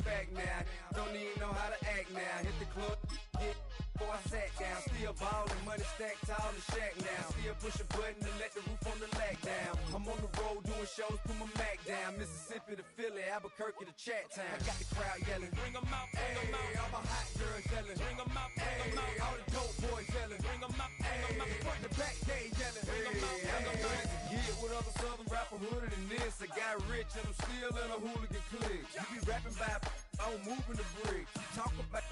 fact now. Don't even know how to act now. Hit the club, get before I sat down. Still ballin', money stacked tall in shack now. Still push a button to let the roof on the lag down. I'm on the road doing shows, put my Mac down. Mississippi to Philly, Albuquerque to Chat Town. I got the crowd yelling, bring 'em out, bring 'em out. All my hot girls yelling, bring 'em out, bring 'em out. All the dope boys yelling, bring 'em out, bring 'em out. Front to back, they yelling, bring 'em out, bring 'em out. Get with other southern rapper hooded than this. I got rich and I'm still in a hooligan clique. You be rapping by I'm moving the bricks. You talk about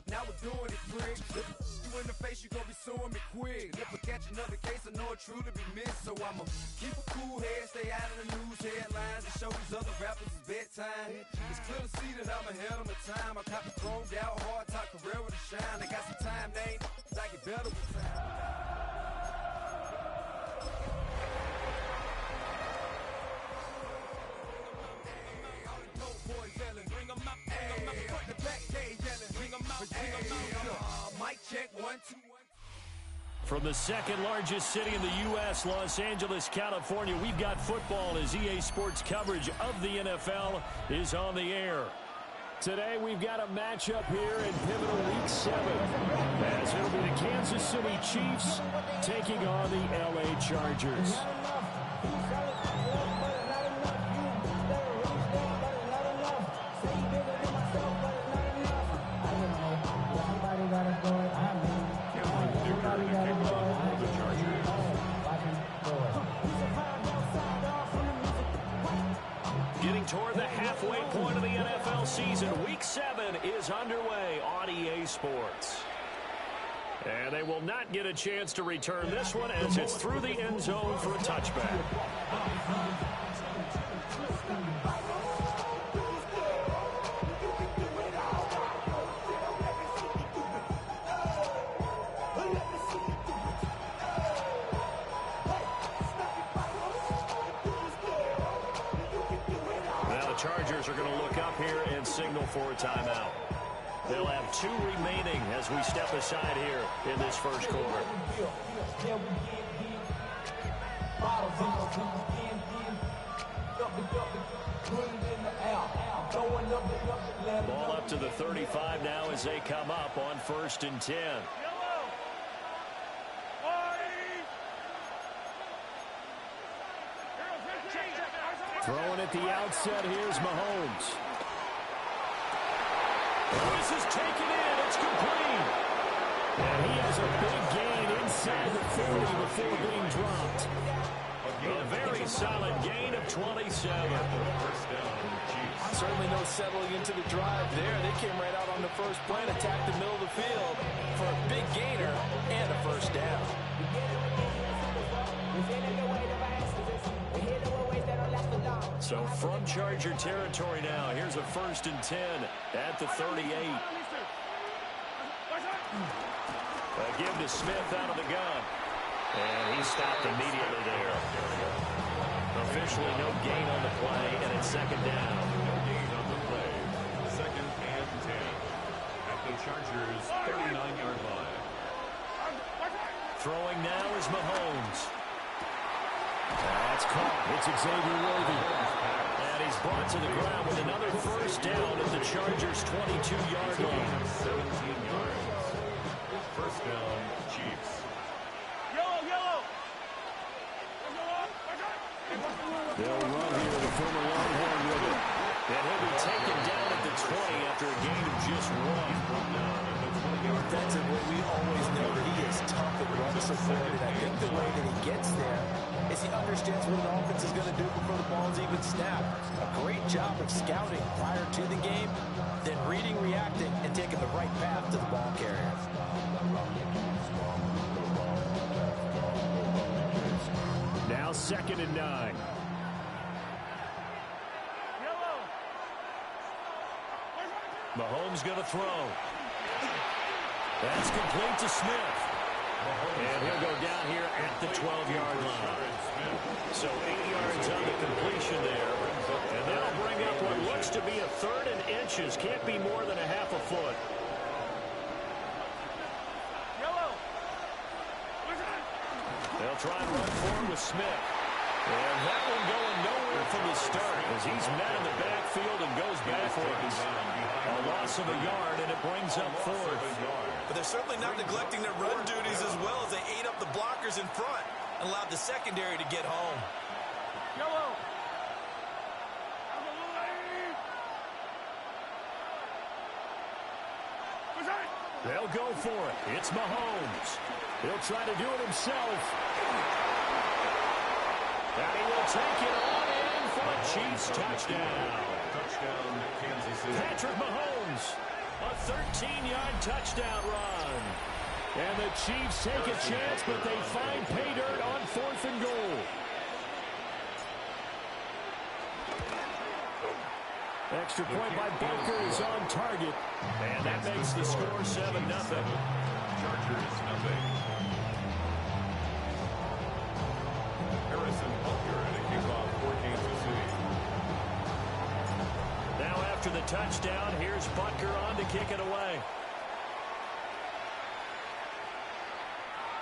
now we're doing it, bricks. You in the face, you gon' be suing me quick. If I catch another case, I know it truly be missed. So I'ma keep a cool head, stay out of the news headlines, and show these other rappers it's bedtime. It's clear to see that I'm ahead of my time. I caught the chromed out, hard top career with a shine. They got some time, they ain't I get better with time. Mic check, 1, 2, 1. From the second largest city in the U.S., Los Angeles, California, we've got football as EA Sports coverage of the NFL is on the air. Today, we've got a matchup here in pivotal Week 7, as it'll be the Kansas City Chiefs taking on the L.A. Chargers. Getting toward the halfway point of the NFL season, Week 7 is underway on EA Sports. And they will not get a chance to return this one as it's through the end zone for a touchback. Chargers are going to look up here and signal for a timeout. They'll have 2 remaining as we step aside here in this first quarter. Ball up to the 35 now as they come up on 1st and 10. Throwing at the outset, here's Mahomes. This is taken in, it's complete. And he has a big gain inside the 40 before being dropped. A very solid gain of 27. Certainly no settling into the drive there. They came right out on the first play and attacked the middle of the field for a big gainer and a first down. So from Charger territory now, here's a 1st and 10 at the 38. A give to Smith out of the gun. And he stopped immediately there. Officially no gain on the play, and it's 2nd down. No gain on the play. 2nd and 10 at the Chargers' 39-yard line. Throwing now is Mahomes. That's caught. It's Xavier Worthy. And he's brought to the ground with another first down at the Chargers' 22-yard line. 17 yards. First down, Chiefs. They'll run here, the former Longhorn with it. And he'll be taken down at the 20 after a gain of just 1. Defensively, we always know that he is tough and run supported. I think the way that he gets there is he understands what an offense is going to do before the ball is even snapped. A great job of scouting prior to the game, then reading, reacting, and taking the right path to the ball carrier. Now 2nd and 9. Mahomes going to throw. That's complete to Smith. And he'll go down here at the 12-yard line. So 8 yards on the completion there. And they'll bring up what looks to be a 3rd and inches. Can't be more than a half a foot. They'll try and run for him with Smith. And that one going nowhere from the start as he's met in the backfield and goes backwards. loss of a yard, and it brings up fourth. But they're certainly not neglecting their run duties as well as they ate up the blockers in front and allowed the secondary to get home. They'll go for it. It's Mahomes. He'll try to do it himself. And he will take it on in for a Chiefs touchdown. Touchdown, Kansas City. Patrick Mahomes, a 13-yard touchdown run. And the Chiefs take a chance, but they find pay dirt on 4th and goal. Extra point by Bunker is on target. And that makes the score 7-0. Chargers, nothing. Harrison Butker at a kickoff for Kansas City. Now after the touchdown, here's Butker on to kick it away.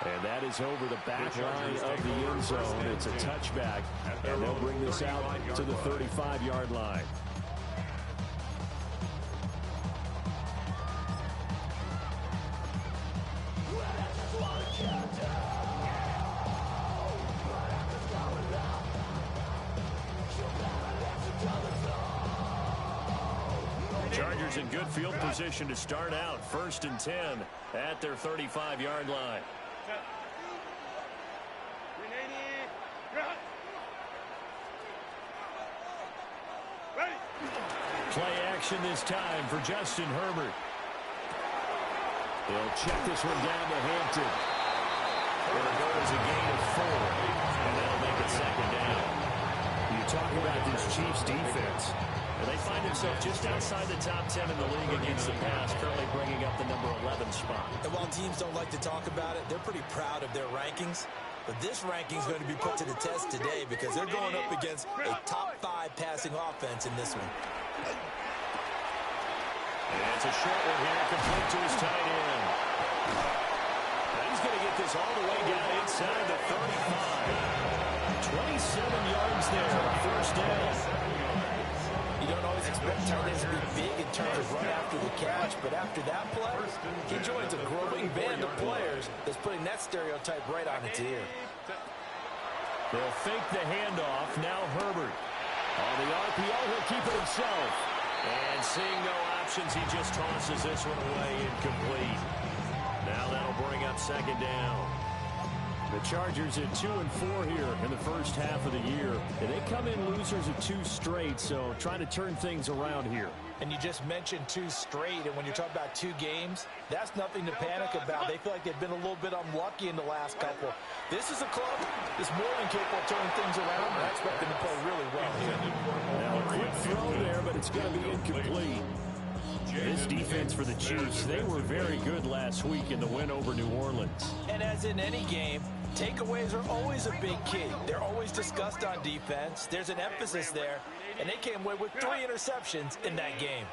And that is over the back line of the end zone. It's a touchback, and they'll bring this out to the 35-yard line. Chargers in good field position to start out. 1st and 10 at their 35-yard line. Play action this time for Justin Herbert. They'll check this one down to Hampton. There it goes, a gain of 4, and that'll make it 2nd down. You talk about this Chiefs defense, and they find themselves just outside the top 10 in the league against the pass, currently bringing up the number 11 spot. And while teams don't like to talk about it, they're pretty proud of their rankings. But this ranking is going to be put to the test today because they're going up against a top 5 passing offense in this one. And it's a short one here, complete to his tight end. And he's going to get this all the way down inside the 35. 27 yards there, 1st down. You don't always expect tight ends to be big in terms of run after the catch, but after that play, he joins a growing band of players that's putting that stereotype right on its ear. They'll fake the handoff. Now Herbert. On the RPO, he'll keep it himself. And seeing no options, he just tosses this one away incomplete. Now that'll bring up 2nd down. The Chargers at 2-4 here in the first half of the year. And they come in losers of 2 straight, so trying to turn things around here. And you just mentioned 2 straight, and when you're talking about 2 games, that's nothing to panic about. They feel like they've been a little bit unlucky in the last couple. This is a club that's more than capable of turning things around, and I expect them to play really well. Now a quick throw there, but it's going to be incomplete. This defense for the Chiefs, they were very good last week in the win over New Orleans. And as in any game, takeaways are always a big key. They're always discussed on defense. There's an emphasis there, and they came away with 3 interceptions in that game.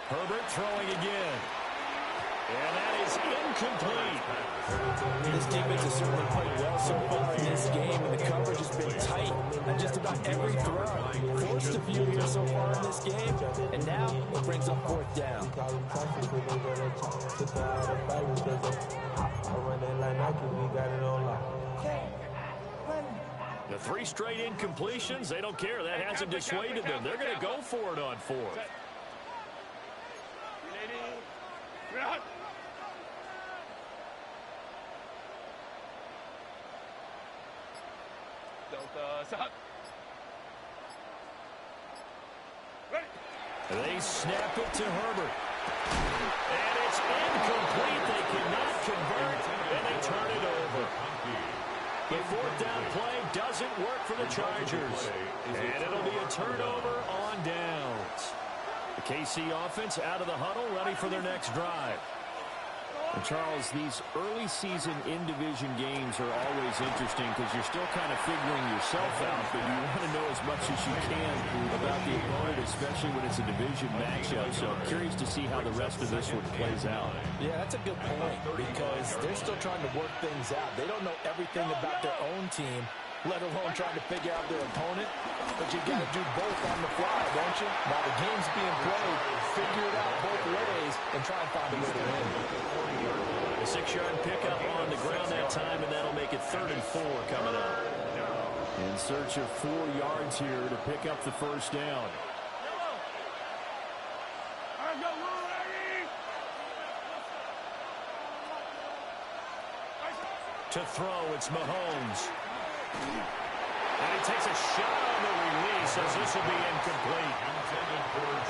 Herbert throwing again. And that is incomplete. This defense has certainly played well so far in this game, and the coverage has been tight on just about every throw. Forced a few here so far in this game, and now it brings up 4th down. The 3 straight incompletions, they don't care. That hasn't dissuaded them. They're going to go for it on 4th. They snap it to Herbert. And it's incomplete. They cannot convert, and they turn it over. The 4th down play doesn't work for the Chargers. And it'll be a turnover on downs. The KC offense out of the huddle, ready for their next drive. And Charles, these early season in-division games are always interesting because you're still kind of figuring yourself out, but you want to know as much as you can about the opponent, especially when it's a division matchup. So I'm curious to see how the rest of this one plays out. Yeah, that's a good point because they're still trying to work things out. They don't know everything about their own team, let alone trying to figure out their opponent. But you got to do both on the fly, don't you? While the game's being played, figure it out both ways and try and find a way to win. A 6-yard pickup on the ground that time, and that'll make it 3rd and 4 coming up. In search of 4 yards here to pick up the first down. To throw, it's Mahomes. And he takes a shot on the release as this will be incomplete.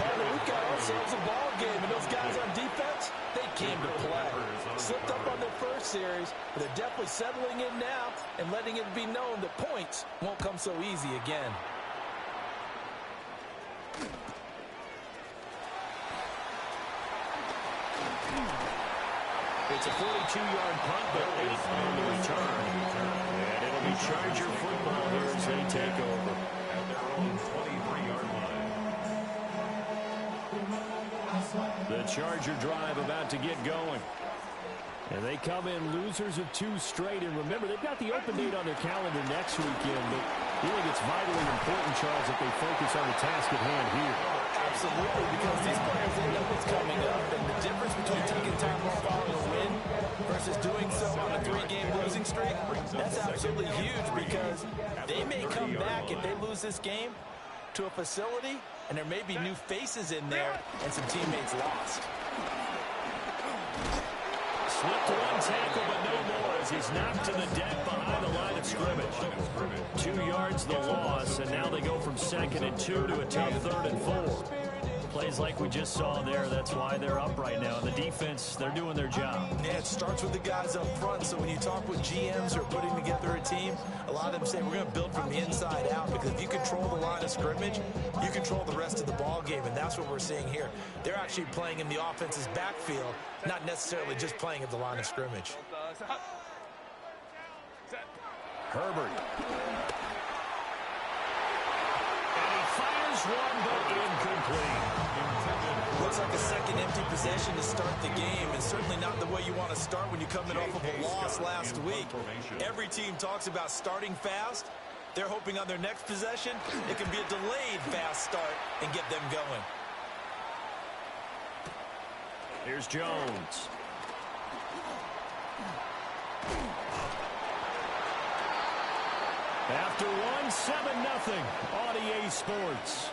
And we've got ourselves a ball game, and those guys on defense, they came to play. Slipped up on their first series, but they're definitely settling in now and letting it be known that points won't come so easy again. It's a 42-yard punt, but 8 on the return. And it'll be Charger football here as they take over. At their own 23-yard line. The Charger drive about to get going. And they come in losers of 2 straight. And remember, they've got the open date on their calendar next weekend. But I think it's vitally important, Charles, that they focus on the task at hand here. Absolutely, because these players, they know what's coming up, and the difference between taking time off following a win versus doing so on a 3-game losing streak, that's absolutely huge because they may come back if they lose this game to a facility, and there may be new faces in there and some teammates lost. Slipped 1 tackle, but no more as he's knocked to the deck behind the line of scrimmage. 2 yards the loss, and now they go from 2nd and 2 to a tough 3rd and 4. Plays like we just saw there, that's why they're up right now. The defense, they're doing their job. Yeah, it starts with the guys up front, so when you talk with GMs who are putting together a team, a lot of them say we're going to build from the inside out, because if you control the line of scrimmage, you control the rest of the ball game, and that's what we're seeing here. They're actually playing in the offense's backfield, not necessarily just playing at the line of scrimmage. Herbert. And he fires one, but incomplete. Looks like a second empty possession to start the game, and certainly not the way you want to start when you're coming off of a loss last week. Every team talks about starting fast. They're hoping on their next possession it can be a delayed fast start and get them going. Here's Jones. After one, 7-0 on EA Sports.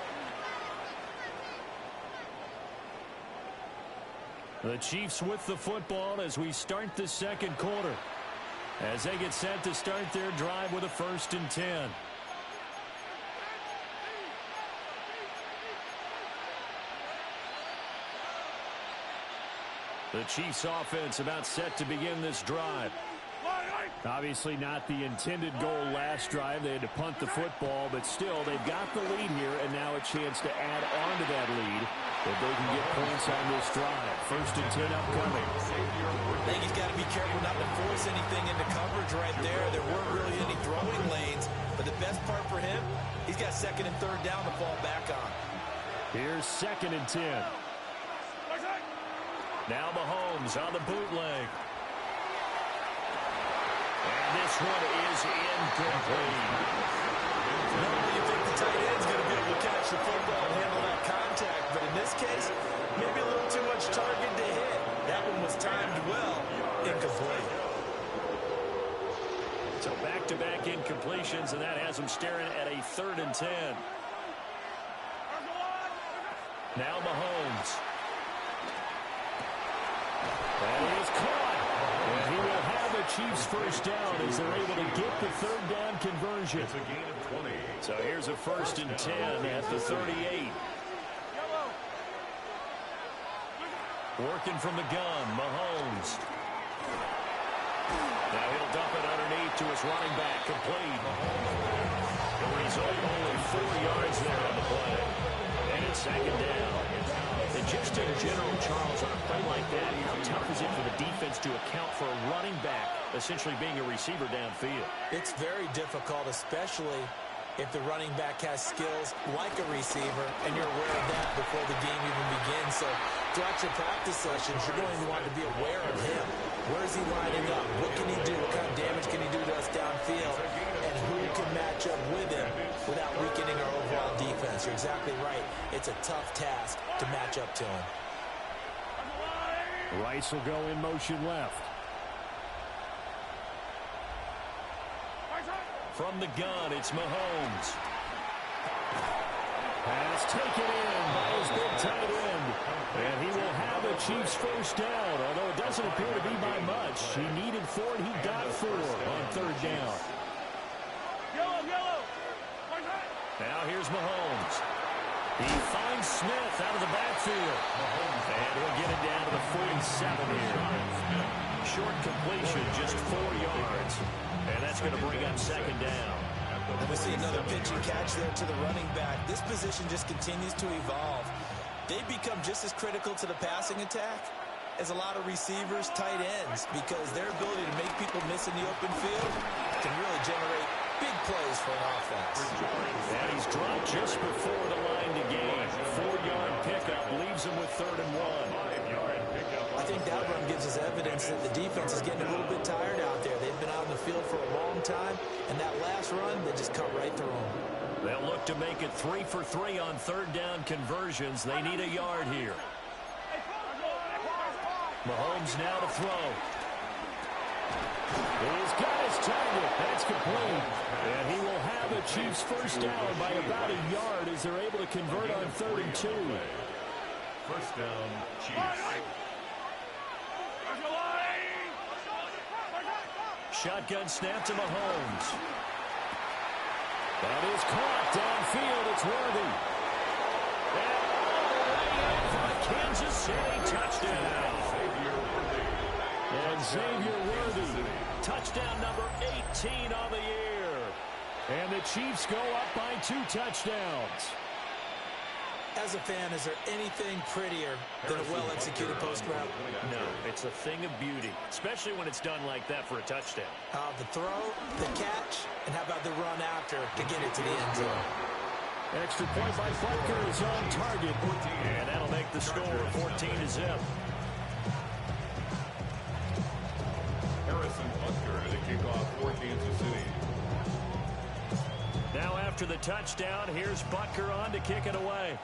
The Chiefs with the football as we start the second quarter. As they get set to start their drive with a 1st and 10. The Chiefs offense about set to begin this drive. Obviously not the intended goal last drive. They had to punt the football, but still they've got the lead here, and now a chance to add on to that lead if they can get points on this drive. 1st and 10 upcoming. I think he's got to be careful not to force anything into coverage right there. There weren't really any throwing lanes, but the best part for him, he's got 2nd and 3rd down to fall back on. Here's 2nd and 10. Now Mahomes on the bootleg. And this one is incomplete. Normally you think the tight end's going to be able to catch the football and handle that contact, but in this case, maybe a little too much target to hit. That one was timed well, incomplete. So back-to-back incompletions, and that has them staring at a 3rd and 10. Now Mahomes. That is caught. And he will have the Chiefs 1st down as they're able to get the 3rd down conversion. It's a gain of 20. So here's a 1st and 10 at the 38. Working from the gun, Mahomes. Now he'll dump it underneath to his running back, complete. The result, only 4 yards there on the play. And it's 2nd down. And just in general, Charles, on a play like that, how tough is it for the defense to account for a running back essentially being a receiver downfield? It's very difficult, especially if the running back has skills like a receiver, and you're aware of that before the game even begins. So throughout your practice sessions, you're going to want to be aware of him. Where is he lining up? What can he do? What kind of damage can he do to us downfield? And who can match up with him without weakening our overall defense? You're exactly right. It's a tough task to match up to him. Rice will go in motion left. From the gun, it's Mahomes. Pass taken in by his big tight end. And he will have the Chiefs first down, although it doesn't appear to be by much. He needed 4, and he got 4 on third down. Now here's Mahomes. He finds Smith out of the backfield. And he'll get it down to the 47 here. Short completion, just 4 yards. And that's going to bring up second down. And we see another pitch and catch there to the running back. This position just continues to evolve. They become just as critical to the passing attack as a lot of receivers, tight ends, because their ability to make people miss in the open field can really generate big plays for an offense. And he's dropped just before the line to gain. 4-yard pickup leaves him with 3rd and 1. I think that run gives us evidence that the defense is getting a little bit tired out there. They've been out in the field for a long time, and that last run, they just cut right through them. They'll look to make it 3 for 3 on third down conversions. They need a yard here. Mahomes now to throw. He's got his target. That's complete. And he will have the Chiefs first down by about a yard as they're able to convert on 3rd and 2. First down, Chiefs. Shotgun snap to Mahomes. That is caught downfield. It's Worthy. And for a Kansas City touchdown. And Xavier Worthy, touchdown number 18 on the year. And the Chiefs go up by 2 touchdowns. As a fan, is there anything prettier than a well-executed post route? No, it's a thing of beauty, especially when it's done like that for a touchdown. The throw, the catch, and how about the run after to get it to the end zone? Extra point by Butker is on target. And that'll make the score 14-0. Harrison Butker to kick off for Kansas City. Now after the touchdown, here's Butker on to kick it away.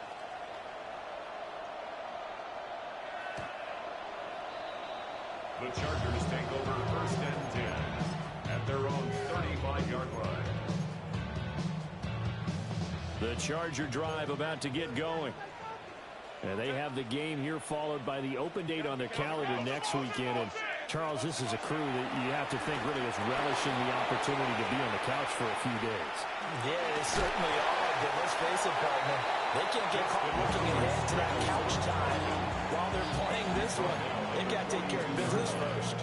The Chargers take over 1st and 10 at their own 35-yard line. The Charger drive about to get going. And they have the game here followed by the open date on their calendar next weekend. And Charles, this is a crew that you have to think really is relishing the opportunity to be on the couch for a few days. Yeah, they certainly are, but let's face it, partner. They can't get caught looking ahead to that couch time while they're playing this one. They've got to take care of business first.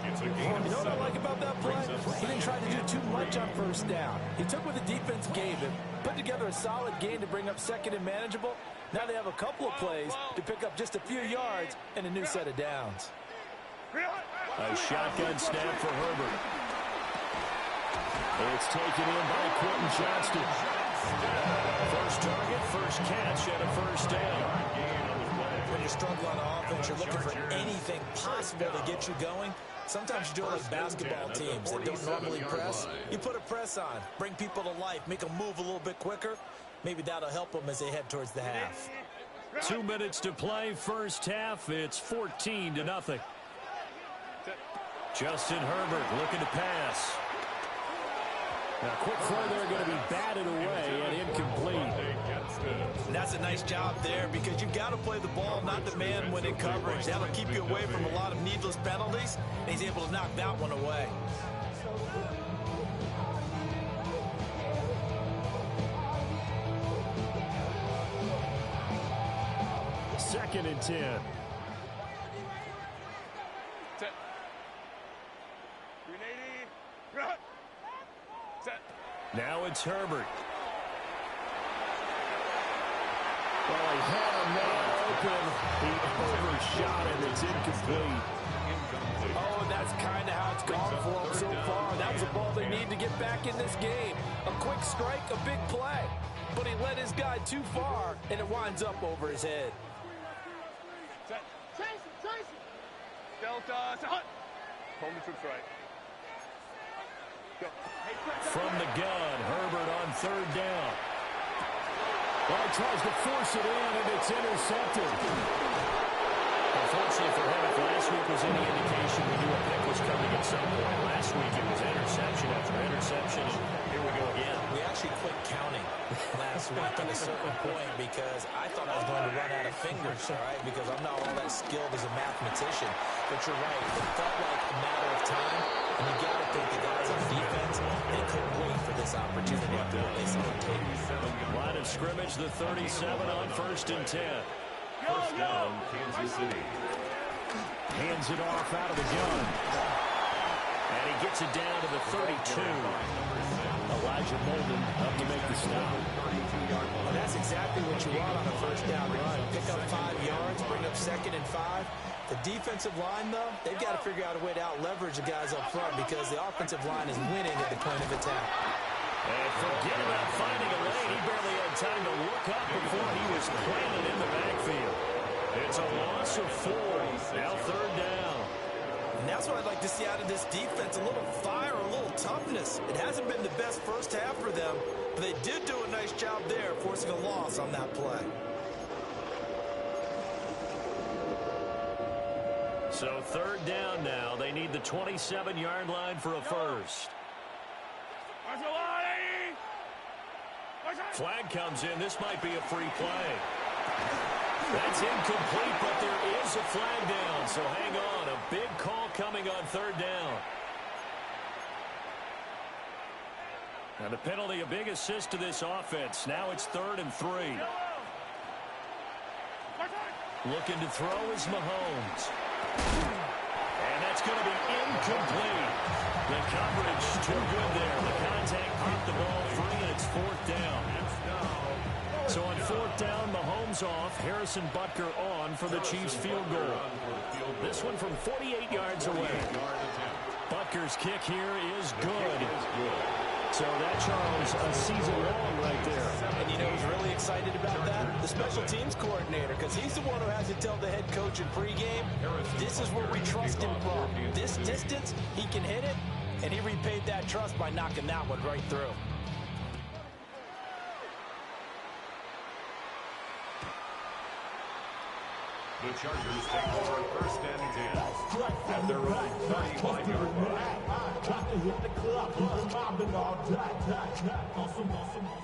It's a game You know what I like about that play? He didn't try to do too much on first down. He took what the defense gave him, put together a solid game to bring up second and manageable. Now they have a couple of plays to pick up just a few yards and a new set of downs. A shotgun snap for Herbert. It's taken in by Quentin Johnston. First target, first catch, and a first down. When you struggle on offense, you're looking for anything possible to get you going. Sometimes you do it like basketball teams that don't normally press. You put a press on, bring people to life, make them move a little bit quicker. Maybe that'll help them as they head towards the half. 2 minutes to play, first half. It's 14-0. Justin Herbert looking to pass. Now, quick throw there going to be batted away and incomplete. And that's a nice job there because you've got to play the ball, not the man when in coverage. That'll keep you away from a lot of needless penalties, and he's able to knock that one away. Second and 10. Now it's Herbert. Well, he had a man open. He overshot it. It's incomplete. Oh, and that's kind of how it's gone for them so far. That was a ball they need to get back in this game. A quick strike, a big play. But he led his guy too far, and it winds up over his head. Delta, hot. Home to troops right. Go. From the gun, Herbert on third down. Well, he tries to force it in, and it's intercepted. Unfortunately for him, if last week was any indication, we knew a pick was coming at some point. Last week it was interception after interception, and here we go again. We actually quit counting last week at a certain point because I thought I was going to run out of fingers, all right, because I'm not all that skilled as a mathematician. But you're right. It felt like a matter of time, and you got to think the guys on defense, they couldn't wait for this opportunity after what they saw on tape. Line of scrimmage, the 37 on 1st and 10. First down, Kansas City. Hands it off out of the gun. And he gets it down to the 32. Elijah Molden up to make the stop. Well, that's exactly what you want on a first down run. Pick up 5 yards, bring up 2nd and 5. The defensive line, though, they've got to figure out a way to out-leverage the guys up front because the offensive line is winning at the point of attack. And forget about finding a lane. He barely had time to look up before he was planted in the backfield. It's a loss of 4. Now 3rd down. And that's what I'd like to see out of this defense, a little fire, a little toughness. It hasn't been the best first half for them, but they did do a nice job there, forcing a loss on that play. So 3rd down now. They need the 27-yard line for a first. Flag comes in. This might be a free play. That's incomplete, but there is a flag down. So hang on. A big call coming on 3rd down. And the penalty, a big assist to this offense. Now it's 3rd and 3. Looking to throw is Mahomes. And that's going to be incomplete. The coverage too good there. The contact popped the ball free, and it's 4th down. So on 4th down, Mahomes off, Harrison Butker on for the Chiefs field goal. This one from 48 yards away. Butker's kick here is good. So that, Charles, a season long right there. And you know who's really excited about that? The special teams coordinator, because he's the one who has to tell the head coach in pregame, this is where we trust him from. This distance, he can hit it, and he repaid that trust by knocking that one right through. The Chargers take over 1st and 10 at their own 35-yard line.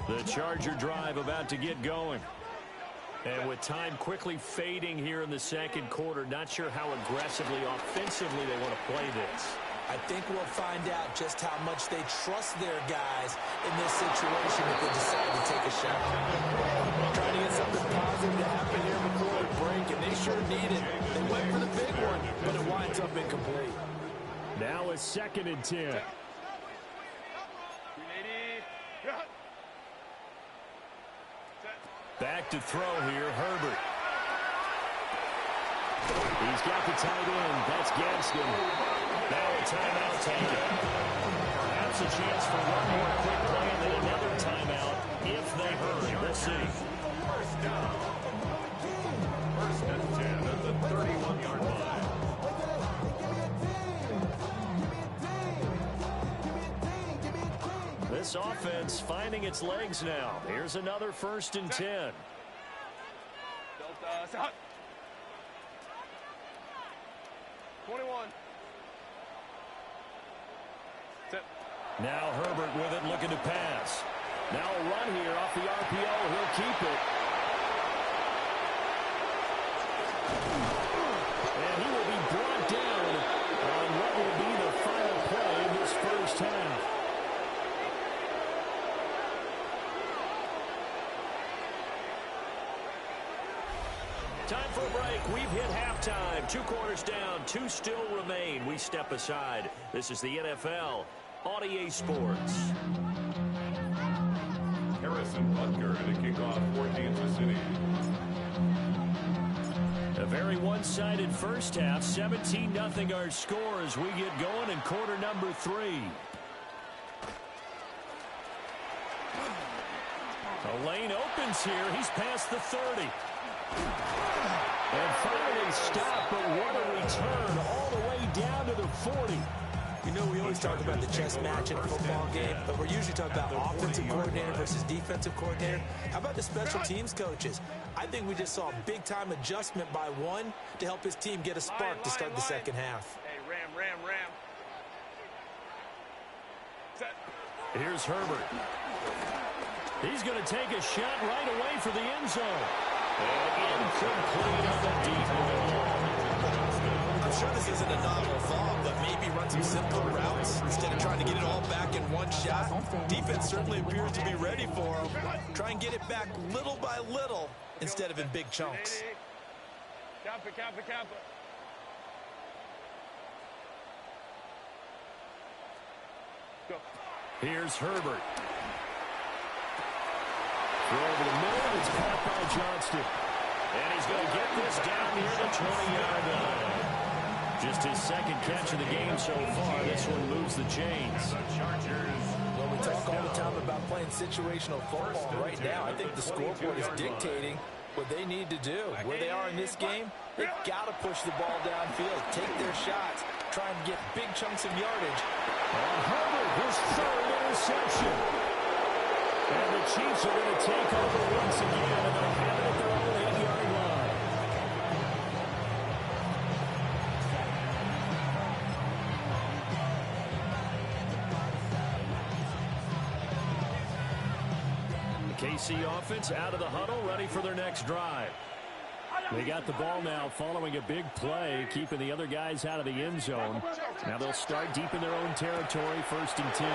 The Charger drive about to get going. And with time quickly fading here in the 2nd quarter, not sure how aggressively, offensively they want to play this. I think we'll find out just how much they trust their guys in this situation if they decide to take a shot. Trying to get something positive to happen here before the break, and they sure need it. They went for the big one, but it winds up incomplete. Now it's 2nd and 10. Back to throw here, Herbert. He's got the tight end. That's Gadsden. Now a timeout taken. Perhaps a chance for one more quick play and then another timeout if they hurry. We'll see. 1st down. 1st and 10 at the 31-yard line. This offense finding its legs now. Here's another 1st and 10. Delta, hot. 21. Now Herbert with it, looking to pass. Now a run here off the RPO. He'll keep it. And he will be brought down on what will be the final play in this first half. Time for a break. We've hit halftime. 2 quarters down. 2 still remain. We step aside. This is the NFL on EA Sports. Harrison Butker to kick off for Kansas City. A very one-sided first half. 17-0 our score as we get going in quarter number 3. A lane opens here. He's past the 30. And finally a stop, but what a return all the way down to the 40. You know, we always talk about the chess match in a football game, but we're usually talking about offensive coordinator versus defensive coordinator. How about the special teams coaches? I think we just saw a big-time adjustment by one to help his team get a spark to start the second half. Hey, ram. Set. Here's Herbert. He's going to take a shot right away for the end zone. And incomplete on the deep ball. I'm sure this isn't a novel thought, but maybe run some simpler routes instead of trying to get it all back in one shot. Defense certainly appears to be ready for him. Try and get it back little by little instead of in big chunks. Kappa. Go. Here's Herbert. Throw over the middle. It's caught by Johnston. And he's going to get this down near the 20-yard line. Just his second catch of the game so far. This one moves the chains. Well, we talk all the time about playing situational football. Right now, I think the scoreboard is dictating what they need to do. Where they are in this game, they've got to push the ball downfield, take their shots, try and get big chunks of yardage. And Herbert, his third interception. And the Chiefs are going to take over once again, and they'll have it at their own 8-yard line. The KC offense out of the huddle, ready for their next drive. They got the ball now following a big play, keeping the other guys out of the end zone. Now they'll start deep in their own territory, 1st and 10.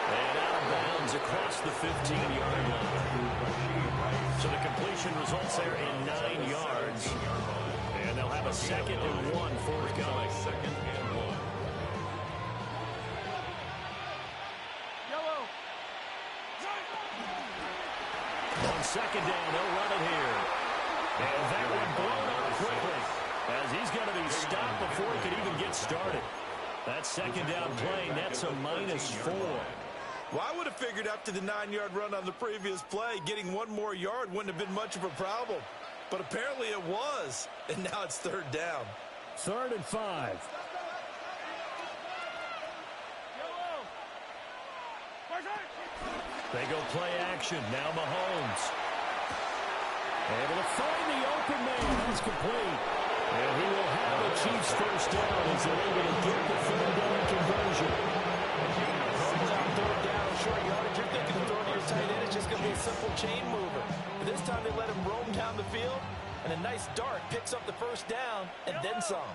And out of bounds across the 15-yard line. So the completion results there in 9 yards. And they'll have a 2nd and 1 forthcoming. 2nd and 1. On 2nd down, they'll run it here. And that one blown up quickly, as he's going to be stopped before he could even get started. That 2nd down play nets a -4. Well, I would have figured after the 9-yard run on the previous play, getting one more yard wouldn't have been much of a problem. But apparently it was, and now it's 3rd down. 3rd and 5. They go play action. Now Mahomes. Able to find the open man. He's complete. And he will have the Chiefs 1st down as they're able to get the 3rd down conversion. On 3rd down and short yardage, you're thinking of throwing to your tight end. It's just going to be a simple chain mover. But this time they let him roam down the field, and a nice dart picks up the 1st down and then some.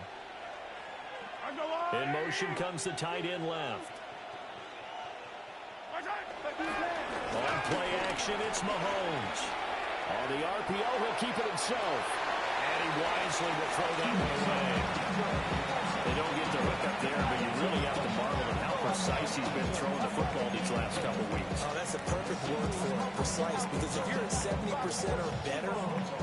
In motion comes the tight end left. On play action, it's Mahomes. On the RPO, he'll keep it himself. And he wisely will throw that one away. They don't get the hook up there, but you really have to marvel at how precise he's been throwing the football these last couple weeks. Oh, that's a perfect word for it, precise, because if you're at 70% or better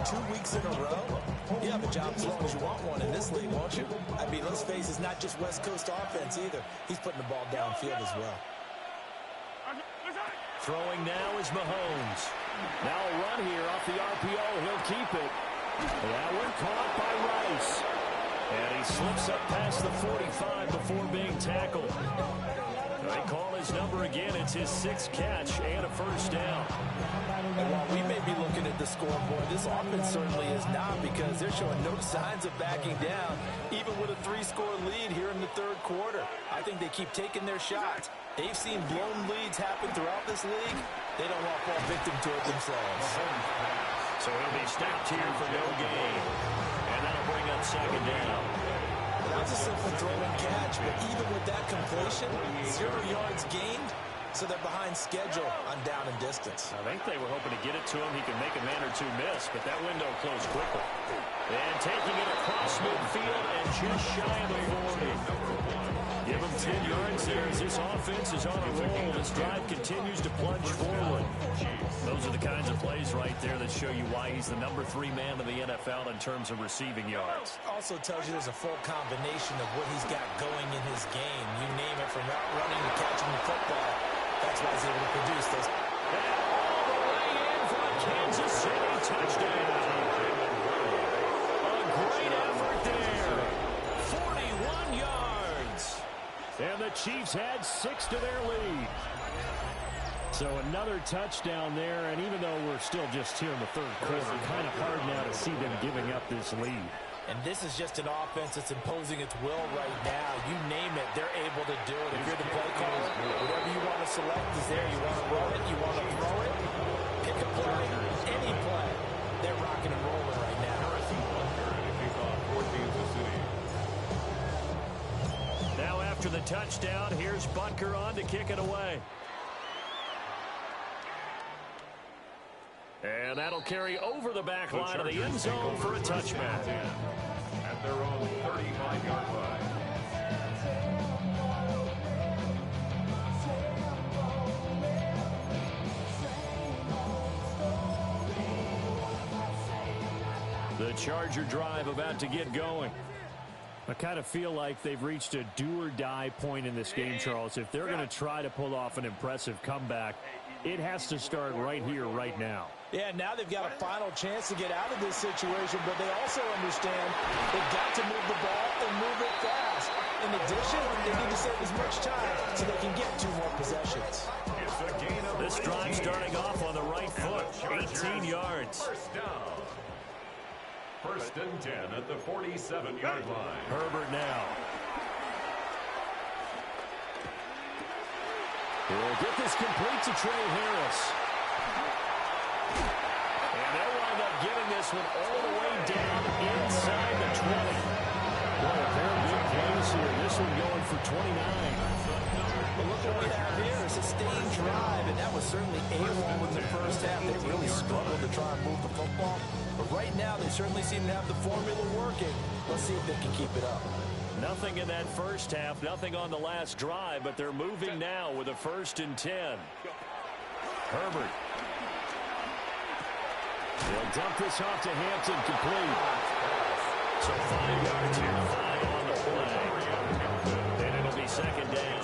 2 weeks in a row, you have a job as long as you want one in this league, won't you? I mean, let's face it, it's not just West Coast offense either. He's putting the ball downfield as well. Throwing now is Mahomes. Now a run here off the RPO. He'll keep it. That one caught by Rice. And he slips up past the 45 before being tackled. They call his number again. It's his 6th catch and a 1st down. And while we may be looking at the scoreboard, this offense certainly is not, because they're showing no signs of backing down, even with a 3-score lead here in the 3rd quarter. I think they keep taking their shots. They've seen blown leads happen throughout this league. They don't want to fall victim to it themselves. So he'll be stopped here for no gain. And that'll bring up 2nd down. That was a simple throw and catch, but even with that completion, 0 yards gained, so they're behind schedule on down and distance. I think they were hoping to get it to him. He could make a man or two miss, but that window closed quickly. And taking it across midfield and just shy of the 40. Give him 10 yards there as this offense is on a roll. This drive continues to plunge forward. Those are the kinds of plays right there that show you why he's the number 3 man in the NFL in terms of receiving yards. Also tells you there's a full combination of what he's got going in his game. You name it, from route running to catching the football. That's why he's able to produce those. And all the way in for a Kansas City touchdown. A great Chiefs add 6 to their lead. So another touchdown there, and even though we're still just here in the third quarter, kind of hard now to see them giving up this lead. And this is just an offense that's imposing its will right now. You name it, they're able to do it. If you're the play caller, whatever you want to select is there. You want to run it, you want to throw it, pick a play, any play. They're rocking and rolling right now. Now after the touchdown, here's Butker on to kick it away. And that'll carry over the back line of the end zone for a touchback. At their own 35-yard line. The Charger drive about to get going. I kind of feel like they've reached a do-or-die point in this game, Charles. If they're going to try to pull off an impressive comeback, it has to start right here, right now. Yeah, now they've got a final chance to get out of this situation, but they also understand they've got to move the ball and move it fast. In addition, they need to save as much time so they can get 2 more possessions. This drive starting off on the right foot, 18 yards. First down. First and 10 at the 47-yard line. Herbert now. He'll get this complete to Trey Harris. And they'll wind up getting this one all the way down inside the 20. Boy, a pair of big plays here. This one going for 29. But look what we have here, a sustained drive, and that was certainly AWOL in the first half. They really struggled to try and move the football. But right now, they certainly seem to have the formula working. Let's see if they can keep it up. Nothing in that first half, nothing on the last drive, but they're moving now with a 1st and 10. Herbert. They'll dump this off to Hampton, complete. So 5 yards here, 5 on the play. And it'll be second down.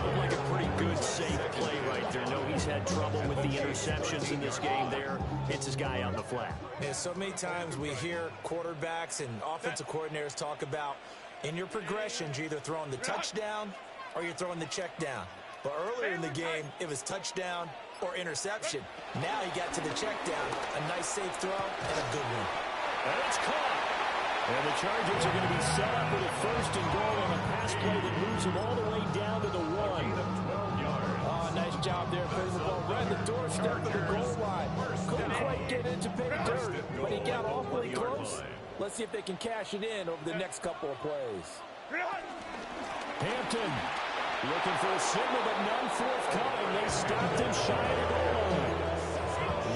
Looked like a pretty good, safe play right there. No, he's had trouble with the interceptions in this game there. Hits his guy on the flat. Yeah, so many times we hear quarterbacks and offensive coordinators talk about in your progressions, you're either throwing the touchdown or you're throwing the check down. But earlier in the game, it was touchdown or interception. Now he got to the check down. A nice safe throw and a good one. And it's caught. And the Chargers are going to be set up with a 1st and goal on a pass play that moves them all the way down to the 1. Oh, nice job there, putting the ball right at the doorstep of the goal line. Couldn't quite get into pay dirt, but he got awfully close. Let's see if they can cash it in over the next couple of plays. Hampton looking for a signal, but none forthcoming. They stopped him shy of the goal line.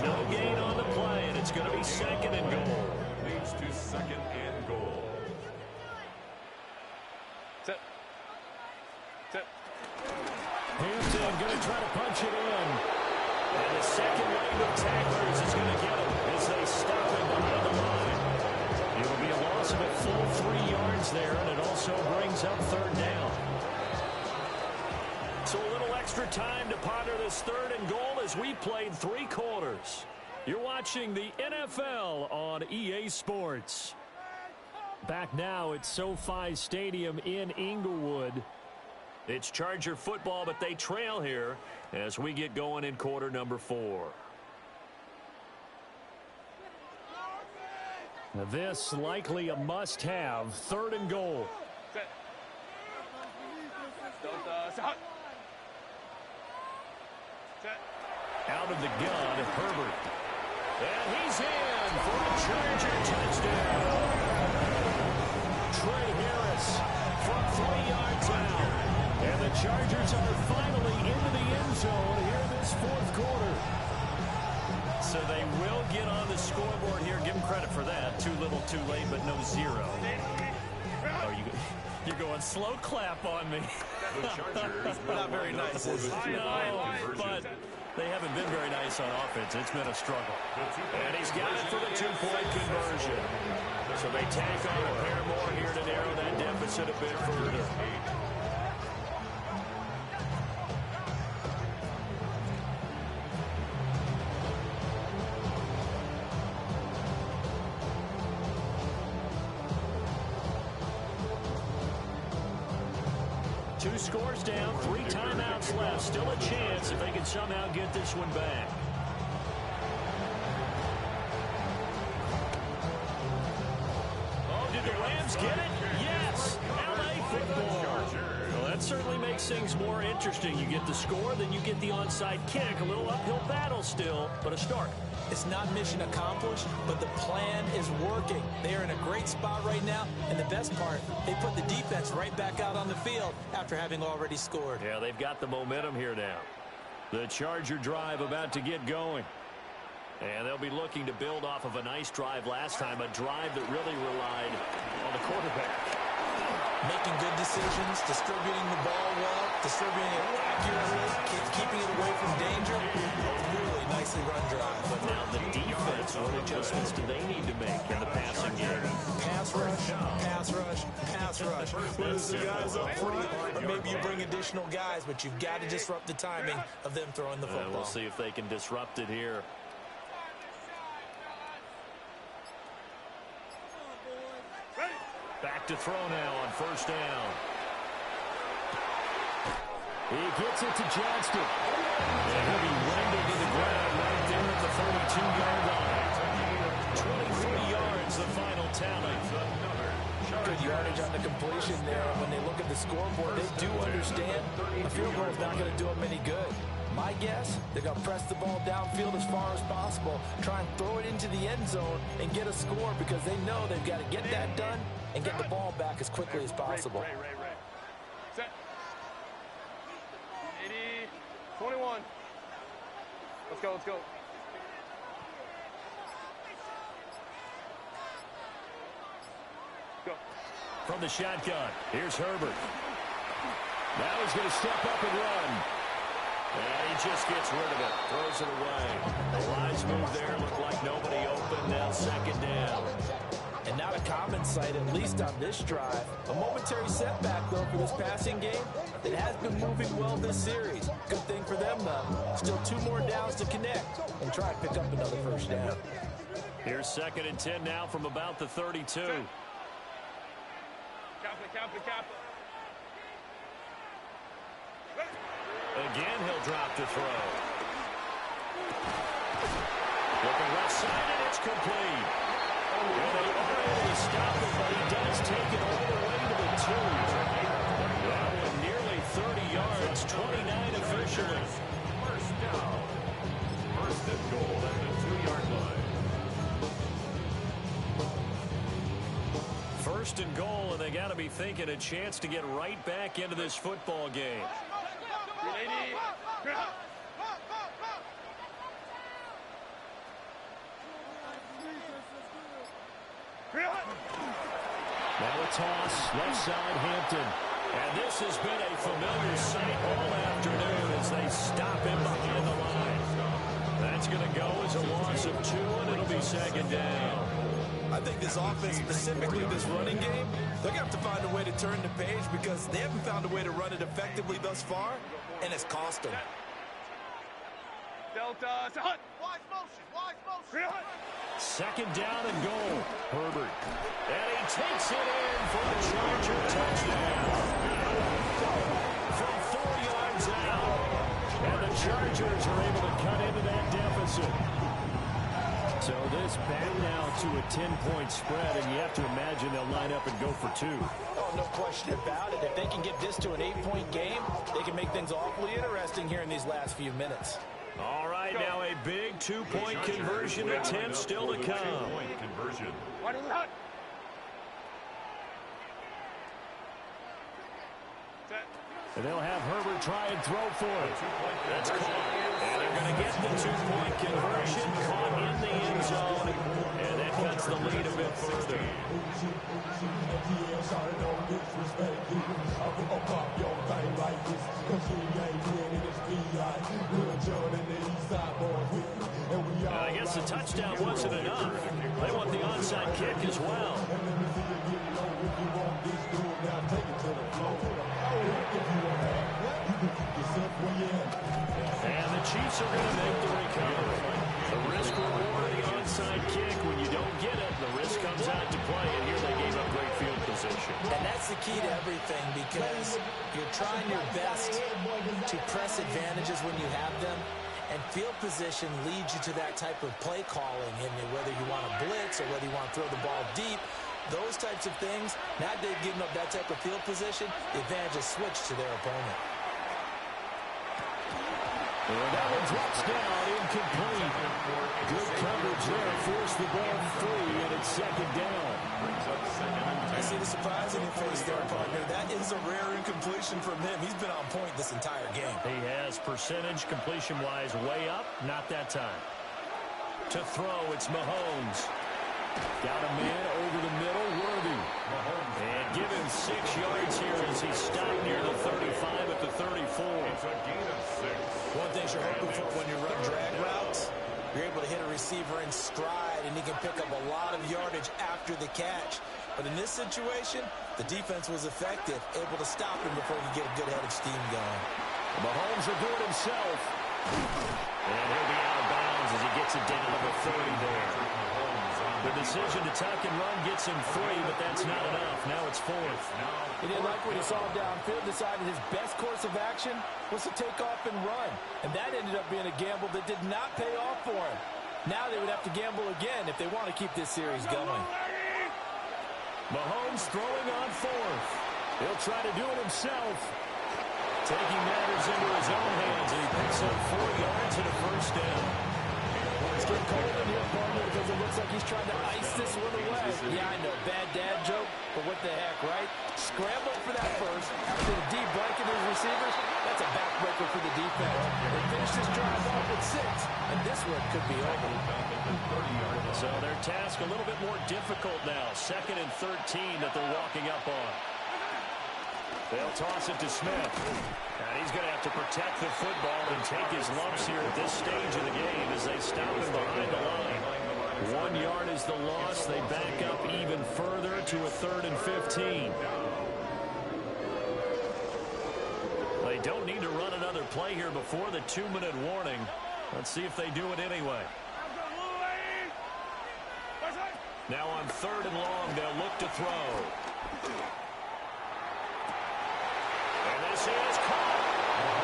No gain on the play, and it's going to be 2nd and goal. Leads to 2nd and goal. Hampton going to try to punch it in. And the second wave of tacklers is going to get him as they stop him behind the line. It'll be a loss of a full 3 yards there, and it also brings up 3rd down. So a little extra time to ponder this 3rd and goal as we played 3 quarters. You're watching the NFL on EA Sports. Back now at SoFi Stadium in Inglewood. It's Charger football, but they trail here as we get going in quarter number 4. Now this likely a must-have, 3rd and goal. Out of the gun, Herbert. And he's in for a Charger touchdown. Trey Harris from 3 yards out. And the Chargers are finally into the end zone here this 4th quarter. So they will get on the scoreboard here. Give them credit for that. Too little, too late, but no 0. Oh, you're going slow clap on me. Not very nice, is it? No, but they haven't been very nice on offense. It's been a struggle. And he's got it for the 2-point conversion. So they tack on a pair more here to narrow that deficit a bit further. 2 scores down, 3 timeouts left. Still a chance if they can somehow get this one back. Oh, did the Rams get it? Yes! LA football. Well, that certainly makes things more interesting. You get the score, then you get the onside kick. A little uphill battle still, but a start. It's not mission accomplished, but the plan is working. They are in a great spot right now, and the best part, they put the defense right back out on the field after having already scored. Yeah, they've got the momentum here now. The Charger drive about to get going. And they'll be looking to build off of a nice drive last time, a drive that really relied on the quarterback. Making good decisions, distributing the ball well, distributing it accurately, keeping it away from danger. Really nicely run drive. But now the defense, what adjustments do they need to make in the passing game? Pass rush, pass rush, pass rush. Lose the guys up front, or maybe you bring additional guys, but you've got to disrupt the timing of them throwing the football. We'll see if they can disrupt it here. Back to throw now on first down. He gets it to Johnston. And he'll be rendered to the ground right there at the 32-yard line. 23 yards, the final tally. Good yardage on the completion there. When they look at the scoreboard, they do understand a field goal is not going to do them any good. My guess, they're going to press the ball downfield as far as possible, try and throw it into the end zone and get a score because they know they've got to get that done and get the ball back as quickly as possible. Right. Set. 21. Let's go. Go. From the shotgun, here's Herbert. Now he's going to step up and run. And he just gets rid of it, throws it away. The wise move there, looked like nobody open, now second down. And not a common sight, at least on this drive. A momentary setback, though, for this passing game that has been moving well this series. Good thing for them, though. Still 2 more downs to connect and try and pick up another first down. Here's 2nd and 10 now from about the 32. Cap. Again, he'll drop to throw. Looking left side, and it's complete. Well, they are able to stop it, but he does take it all the way to the 2. Well, with nearly 30 yards, 29 officially. First down. First and goal at the 2-yard line. First and goal, and they got to be thinking a chance to get right back into this football game. Now a toss, left side Hampton. And this has been a familiar sight all afternoon as they stop him behind the line. That's going to go as a loss of 2, and it'll be second down. I think this offense, specifically this running game, they're going to have to find a way to turn the page because they haven't found a way to run it effectively thus far, and it's cost them. Delta. Hunt. Wise motion. Second down and goal. Herbert. And he takes it in for the Charger touchdown. From 4 yards out. And the Chargers are able to cut into that deficit. So this back now to a 10-point spread, and you have to imagine they'll line up and go for 2. Oh, no question about it. If they can get this to an 8-point game, they can make things awfully interesting here in these last few minutes. All right, now a big 2-point conversion attempt still to come. 2-point conversion. And they'll have Herbert try and throw for it. That's caught. And they're going to get the 2-point conversion caught in the end zone. And that cuts the lead a bit further. I guess the touchdown wasn't enough. They want the onside kick as well. And the Chiefs are going to make the recovery. The risk reward of the onside kick. When you don't get it, the risk comes out to play. And here they gave up great field goal. position. And that's the key to everything, because you're trying your best to press advantages when you have them, and field position leads you to that type of play calling, and whether you want to blitz or whether you want to throw the ball deep, those types of things. Now they've given up that type of field position, the advantage is switched to their opponent. And that one drops down, incomplete. Good coverage there, forced the ball free, and it's second down. I see the surprise in your face there, partner. That is a rare incompletion from him. He's been on point this entire game. He has percentage completion-wise way up, not that time. To throw, it's Mahomes. Got a man over the middle, Worthy. And give him 6 yards here as he stopped near the 35 at the 34. It's a gain of 6. One thing you're hoping for when you run drag routes, you're able to hit a receiver in stride, and he can pick up a lot of yardage after the catch. But in this situation, the defense was effective, able to stop him before he could get a good head of steam going. Mahomes will do it himself. And he'll be out of bounds as he gets it down to the 30 there. The decision to tuck and run gets him 3, but that's not enough. Now it's 4th. He didn't like what he saw downfield, decided his best course of action was to take off and run. And that ended up being a gamble that did not pay off for him. Now they would have to gamble again if they want to keep this series going. Mahomes throwing on 4th. He'll try to do it himself. Taking matters into his own hands, and he picks up 4 yards and a first down. It's getting cold in here, partner, because it looks like he's trying to ice this one away. Yeah, I know, bad dad joke, but what the heck, right? Scramble for that first. After the deep blanket of his receivers, that's a backbreaker for the defense. They finished this drive off with 6, and this one could be over. So their task a little bit more difficult now. 2nd and 13 that they're walking up on. They'll toss it to Smith. And he's going to have to protect the football and take his lumps here at this stage of the game as they stop him behind the line. 1 yard is the loss. They back up even further to a 3rd and 15. They don't need to run another play here before the 2-minute warning. Let's see if they do it anyway. Now on 3rd and long, they'll look to throw. And this is caught.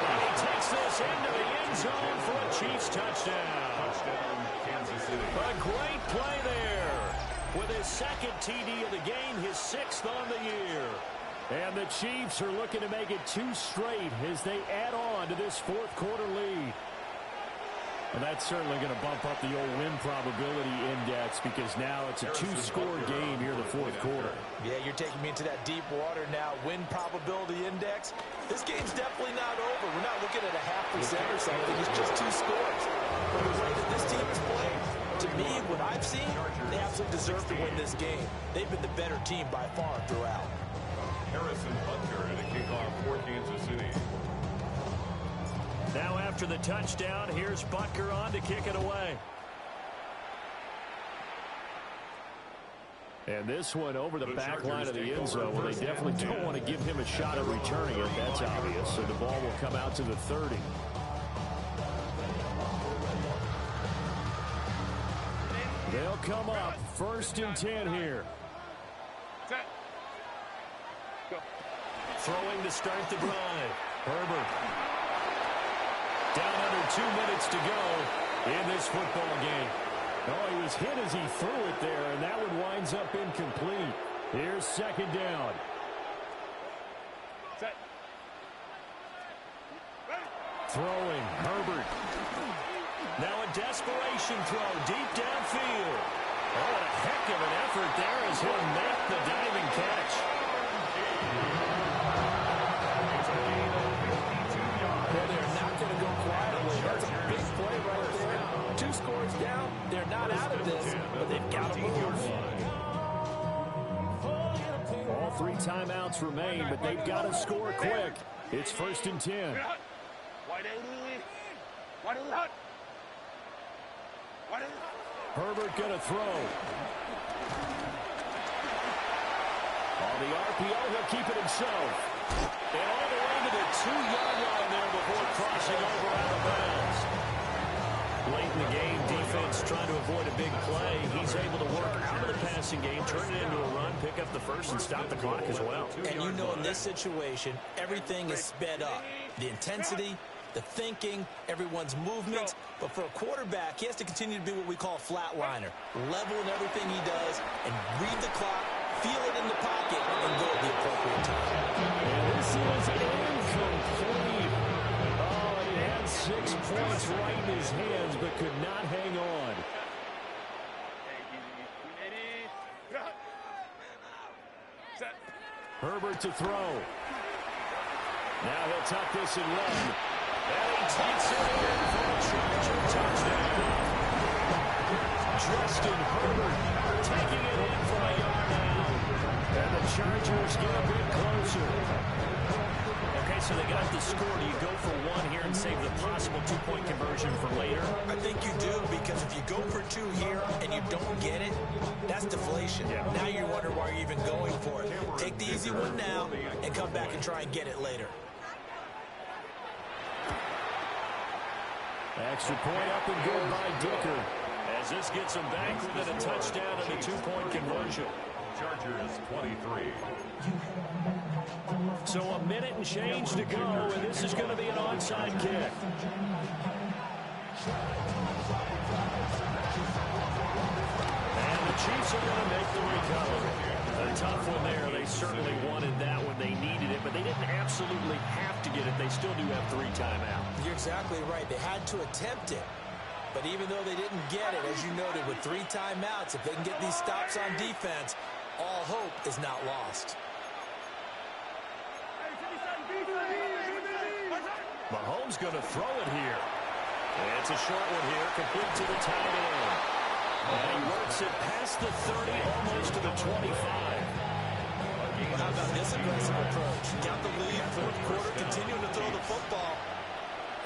And he takes this into the end zone for a Chiefs touchdown. Touchdown, Kansas City. A great play there. With his 2nd TD of the game, his 6th on the year. And the Chiefs are looking to make it 2 straight as they add on to this 4th quarter lead. And that's certainly going to bump up the old win probability index, because now it's a 2-score game here in the 4th quarter. Yeah, you're taking me into that deep water now. Win probability index. This game's definitely not over. We're not looking at a 0.5% or something. It's just 2 scores. From the way that this team has played, to me, what I've seen, they absolutely deserve to win this game. They've been the better team by far throughout. Harrison Butker to kick off for Kansas City. Now after the touchdown, here's Butker on to kick it away. And this one over the back line of the end zone. Well, they definitely don't want to give him a shot at returning it. That's obvious. So the ball will come out to the 30. They'll come up 1st and 10 here. Set. Go. Throwing to start the drive. Herbert. Down under 2 minutes to go in this football game. Oh, he was hit as he threw it there, and that one winds up incomplete. Here's 2nd down. Set. Throwing, Herbert. Now a desperation throw deep downfield. Oh, what a heck of an effort there as he'll make the diving catch. Well, they're not going to go quietly. That's a big play right there. 2 scores down. They're not out of this, but they've got to move. All 3 timeouts remain, but they've got to score quick. It's 1st and 10. Herbert going to throw. On the RPO, he'll keep it himself. And all the way to the 2-yard line there before crossing over out of bounds. Late in the game, defense trying to avoid a big play. He's able to work out of the passing game, turn it into a run, pick up the first, and stop the clock as well. And you know in this situation, everything is sped up. The intensity, the thinking, everyone's movements. But for a quarterback, he has to continue to be what we call a flatliner. Level in everything he does and read the clock, feel it in the pocket, and go at the appropriate time. And this is incomplete. Oh, he had 6 points right in his hands, but could not hang on. Herbert to throw. Now he'll tuck this and run. And he takes it in for a Charger touchdown. Justin Herbert taking it in for a yard now. And the Chargers get a bit closer. Okay, so they got the score. Do you go for one here and save the possible two-point conversion for later? I think you do, because if you go for two here and you don't get it, that's deflation. Yeah. Now you wonder why you're even going for it. Take the easy one now and come back and try and get it later. Extra point up and good by Dicker. As this gets him back within a touchdown and a two-point conversion. Chargers 23. So a minute and change to go, and this is going to be an onside kick. And the Chiefs are going to make the recovery. A tough one there. They certainly wanted that when they needed it, but they didn't absolutely have to get it. They still do have 3 timeouts. You're exactly right. They had to attempt it. But even though they didn't get it, as you noted, with 3 timeouts, if they can get these stops on defense, all hope is not lost. Mahomes going to throw it here. It's a short one here, complete to the tight end. And he works it past the 30, almost to the 25. Well, how about this aggressive approach? Got the lead, fourth quarter, continuing to throw the football.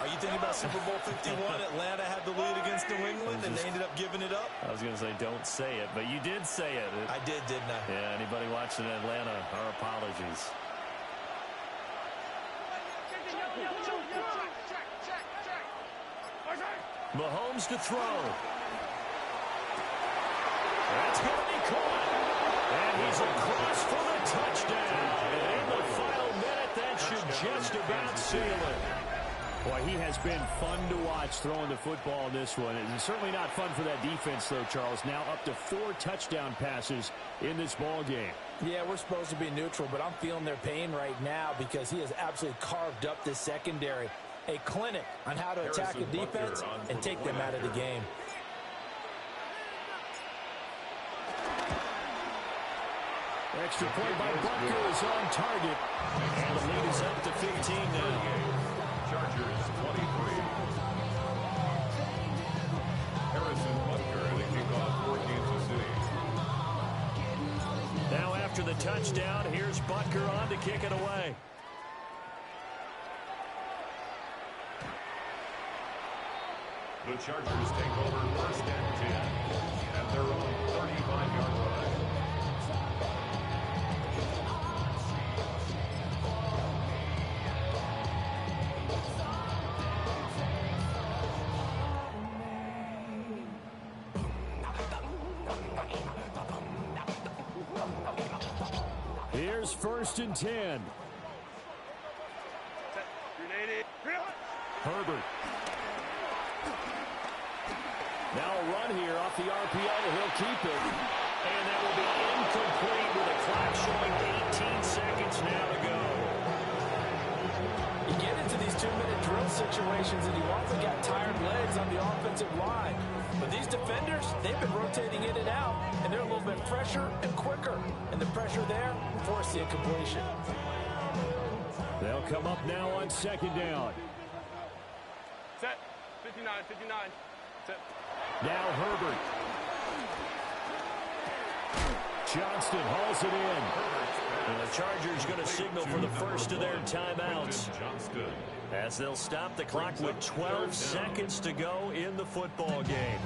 Are you thinking about Super Bowl 51? Atlanta had the lead against New England, and they ended up giving it up? I was going to say, don't say it, but you did say it. I did, didn't I? Yeah, anybody watching Atlanta, our apologies. Mahomes to throw. That's going to be caught. And he's across for the touchdown. And in the final minute, that should just about seal it. Boy, he has been fun to watch throwing the football in this one. It's certainly not fun for that defense, though, Charles. Now up to 4 touchdown passes in this ball game. Yeah, we're supposed to be neutral, but I'm feeling their pain right now because he has absolutely carved up this secondary. A clinic on how to attack a defense and take them out of the game. Extra point by Butker is on target. And the lead is up to 15 now. Chargers 23. Harrison Butker, the kickoff for Kansas City. Now after the touchdown, here's Butker on to kick it away. The Chargers take over first and 10 at their own 35-yard line. Here's first and 10. Herbert. Now a run here off the RPO. He'll keep it. And that will be incomplete with a clock showing 18 seconds now to go. You get into these 2-minute drill situations and you often got tired legs on the offensive line. But these defenders, they've been rotating in and out, and they're a little bit fresher and quicker. And the pressure there forced the incompletion. They'll come up now on second down. Set. 59. Set. Now Herbert. Johnston hauls it in. And the Chargers going to signal for the first of their timeouts, as they'll stop the clock with 12 seconds to go in the football game.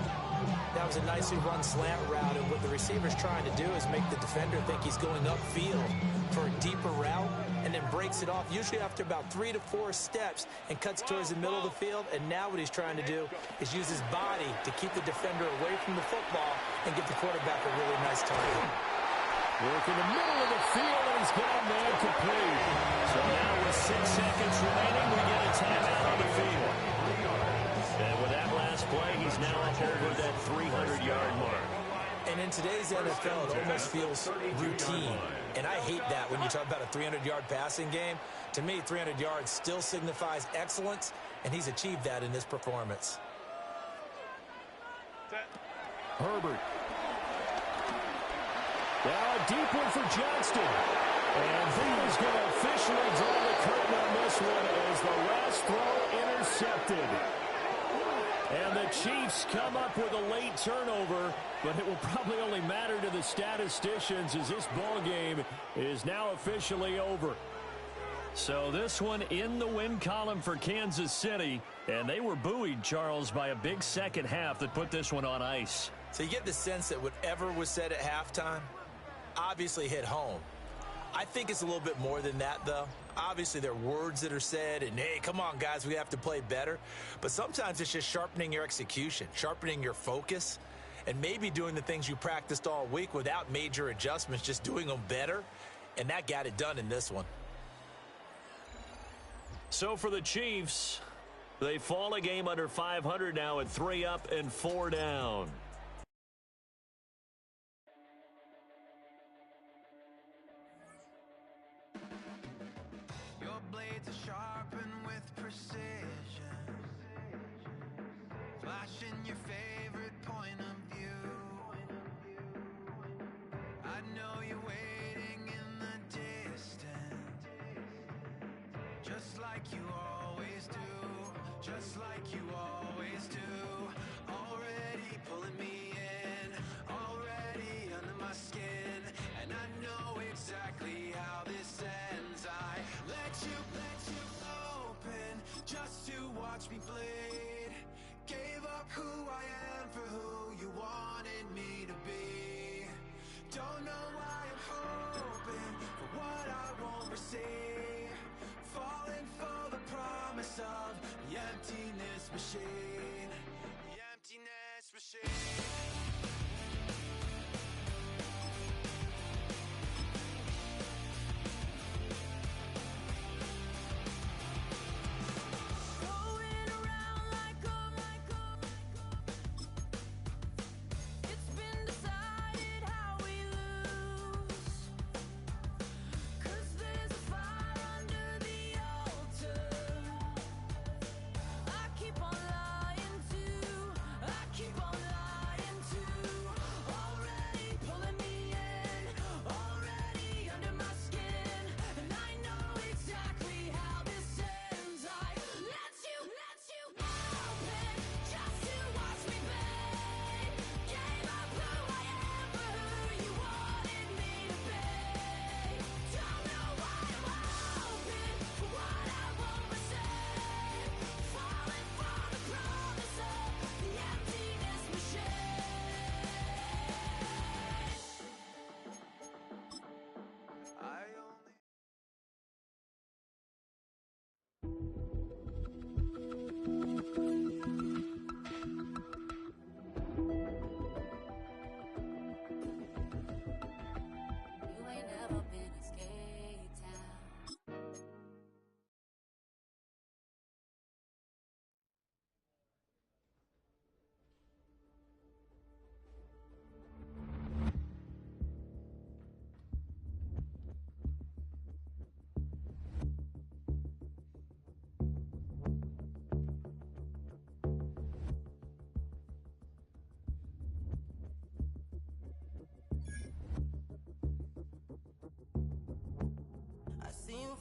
That was a nicely run slant route, and what the receiver's trying to do is make the defender think he's going upfield for a deeper route, and then breaks it off, usually after about 3 to 4 steps, and cuts towards the middle of the field. And now what he's trying to do is use his body to keep the defender away from the football and give the quarterback a really nice target. Work in the middle of the field, and he's got a man complete. So now with 6 seconds remaining, we get a timeout on the field. And with that last play, he's now up over that 300-yard mark. And in today's NFL, it almost feels routine. And I hate that when you talk about a 300-yard passing game. To me, 300 yards still signifies excellence, and he's achieved that in this performance. Herbert. Now a deep one for Johnston. And he is going to officially draw the curtain on this one as the last throw intercepted. And the Chiefs come up with a late turnover, but it will probably only matter to the statisticians as this ball game is now officially over. So this one in the win column for Kansas City, and they were buoyed, Charles, by a big second half that put this one on ice. So you get the sense that whatever was said at halftime obviously hit home. I think it's a little bit more than that, though. Obviously, there are words that are said, and, hey, come on, guys, we have to play better. But sometimes it's just sharpening your execution, sharpening your focus, and maybe doing the things you practiced all week without major adjustments, just doing them better. And that got it done in this one. So for the Chiefs, they fall a game under 500 now at 3 up and 4 down. Your blades are sharpened with precision, flashing your favorite point of view. I know you're waiting in the distance, just like you always do, just like you always do. Already pulling me in, already under my skin, and I know exactly how this ends. I let you open just to watch me bleed. Gave up who I am for who you wanted me to be. Don't know why I'm hoping for what I won't receive. Falling for the promise of the emptiness machine. The emptiness machine.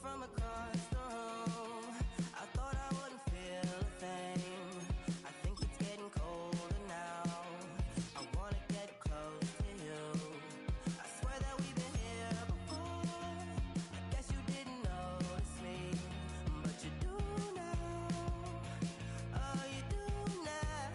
From across the room, I thought I wouldn't feel a thing. I think it's getting colder now. I wanna get close to you. I swear that we've been here before. I guess you didn't notice me, but you do now. Oh, you do now.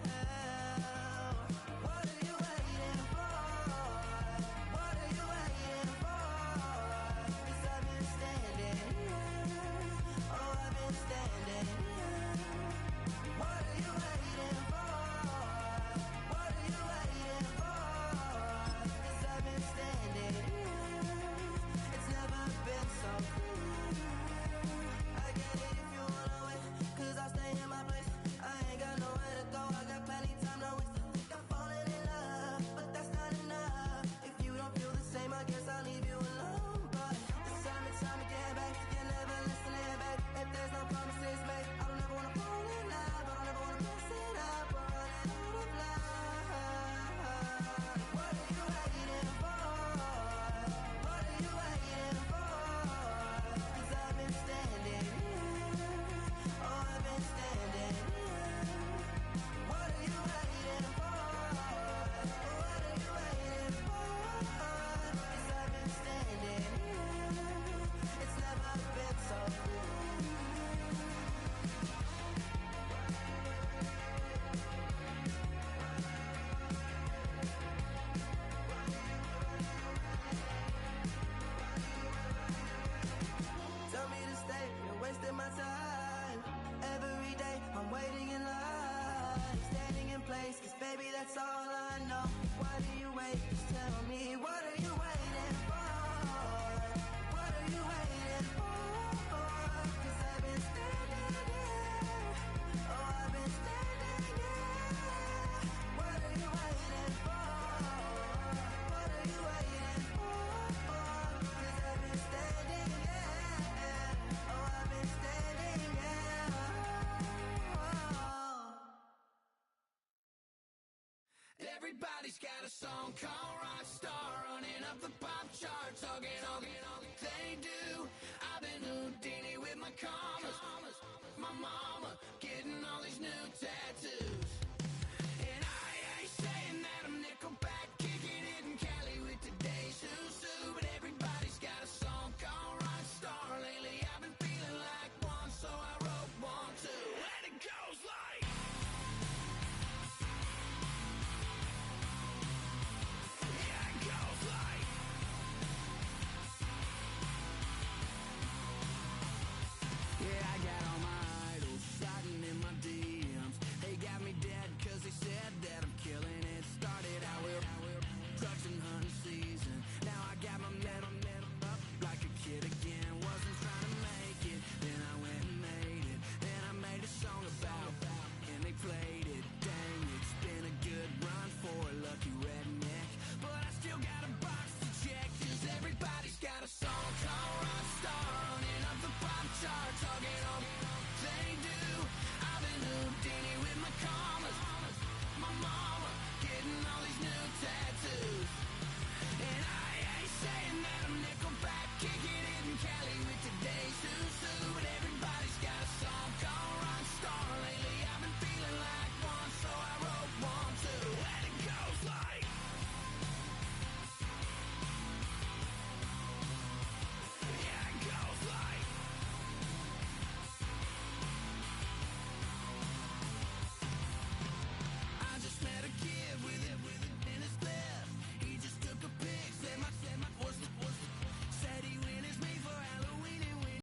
song called Rockstar, running up the pop charts, hugging all they do. I've been Houdini with my commas, my mama getting all these new tattoos. And I ain't saying that I'm Nickelback, kicking it in Cali with today's who's who, but everybody's got a song called Rockstar. Lately I've been feeling like one, so I wrote one too. And it goes like, yeah, it goes like, yeah, I got all my idols sliding in my DMs. They got me dead cause they said that I'm killing it. Started out with trucks and hunting season. Now I got my metal up like a kid again. Wasn't trying to make it, then I went and made it. Then I made a song about and they played it. Dang, it's been a good run for a lucky redneck, but I still got a box to check, cause everybody's got a song called Rockstar, running up the pop charts, hugging all they do. I've been Houdini with my commas, my mama getting all these new tattoos. And I ain't saying that I'm Nickelback, kicking it in Cali with today's who's who, but everybody's got a